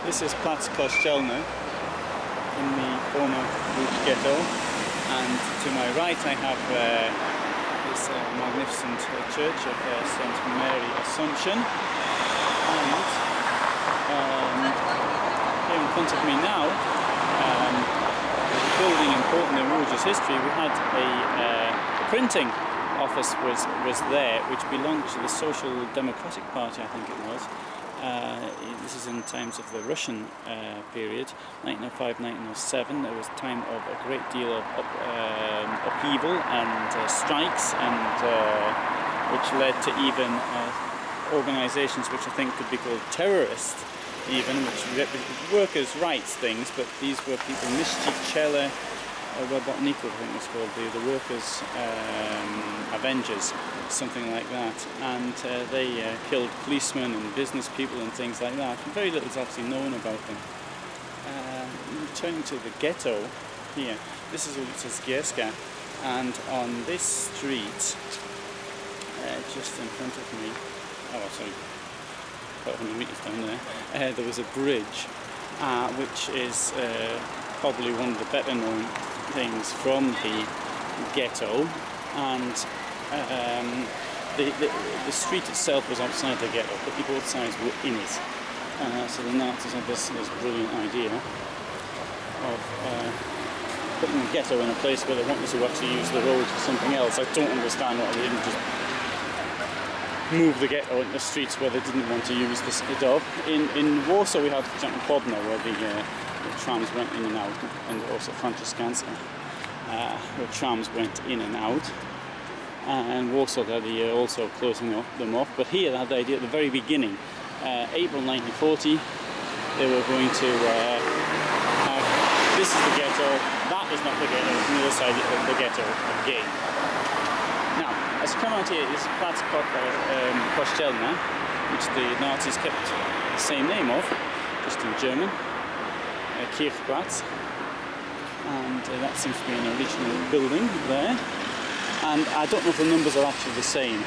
This is Plac Koscielny in the former Łódź Ghetto, and to my right I have this magnificent church of St. Mary Assumption, and here in front of me now, building important in Łódź's history, we had a printing office was there, which belonged to the Social Democratic Party, I think it was. This is in times of the Russian period, 1905-1907. There was a time of a great deal of upheaval and strikes, and which led to even organisations which I think could be called terrorist, even, which workers' rights things, but these were people, Koscielny, Robotników, I think it's called, the workers' avengers, something like that, and they killed policemen and business people and things like that. And very little is actually known about them. Turning to the ghetto here, this is Łódź Ghetto, and on this street, just in front of me, oh sorry, about 100 metres down there, there was a bridge, which is probably one of the better known things from the ghetto, and the street itself was outside the ghetto, but the both sides were in it. So the Nazis had this brilliant idea of putting the ghetto in a place where they wanted to actually use the road for something else. I don't understand why they didn't just move the ghetto into the streets where they didn't want to use the dog. In Warsaw we had, for example, Bodno, where the trams went in and out, and also Franciszkanska, where trams went in and out. And Warsaw had the year also closing them off. But here they had the idea at the very beginning, April 1940, they were going to have, this is the ghetto, that is not the ghetto, it's on the other side of the ghetto again. Now, as you come out here, is Plac Koscielny, which the Nazis kept the same name of, just in German, Kirchplatz, and that seems to be an original building there. And I don't know if the numbers are actually the same,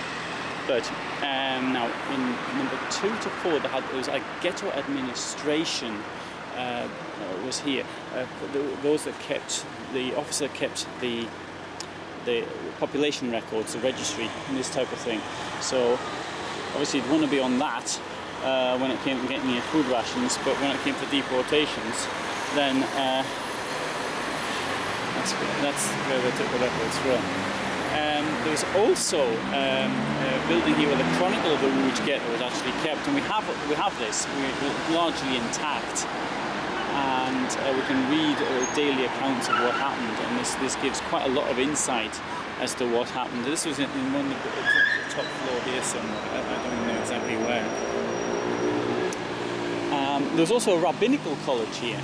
but now in number 2 to 4 there was a ghetto administration was here. Those that kept, the officer kept the population records, the registry, and this type of thing. So obviously you'd want to be on that when it came to getting your food rations, but when it came to deportations, then that's where they took the records from. There was also a building here where the chronicle of the Łódź Ghetto was actually kept, and we have this largely intact, and we can read daily accounts of what happened, and this gives quite a lot of insight as to what happened. This was in one of the top floor here somewhere. I don't know exactly where. There was also a rabbinical college here,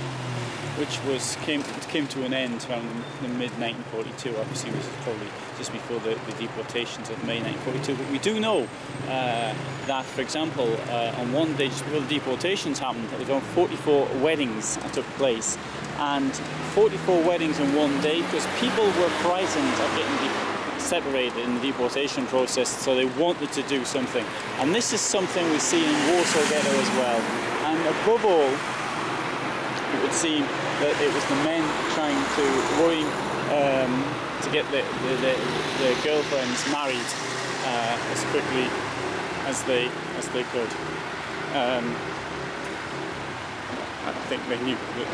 which came to an end around the mid-1942. Obviously, it was probably just before the deportations of May 1942. But we do know that, for example, on one day just before the deportations happened, there was around 44 weddings that took place, and 44 weddings in one day because people were frightened of getting separated in the deportation process, so they wanted to do something. And this is something we see in Warsaw Ghetto as well. And above all, it would seem that it was the men trying to worry to get their girlfriends married as quickly as they could. I think they knew that,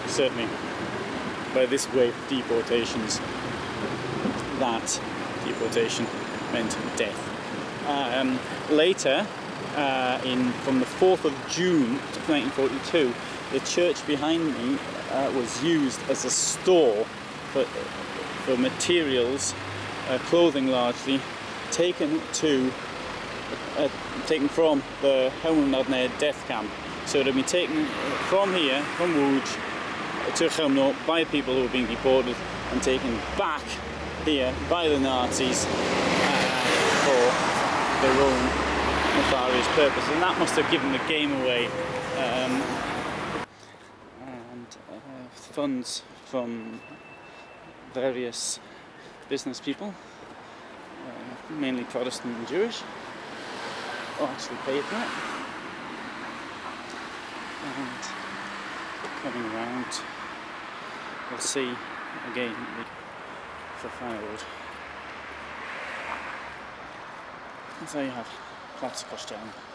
certainly by this wave of deportations, that deportation meant death. Later, from the 4th of June 1942, the church behind me was used as a store for materials, clothing largely, taken from the Chełmno death camp. So it had been taken from here, from Łódź, to Chełmno by people who were being deported and taken back here by the Nazis for their own nefarious purposes. And that must have given the game away. Funds from various business people, mainly Protestant and Jewish, actually paid for it. and coming round we'll see again for firewood. And there you have Plac Koscielny.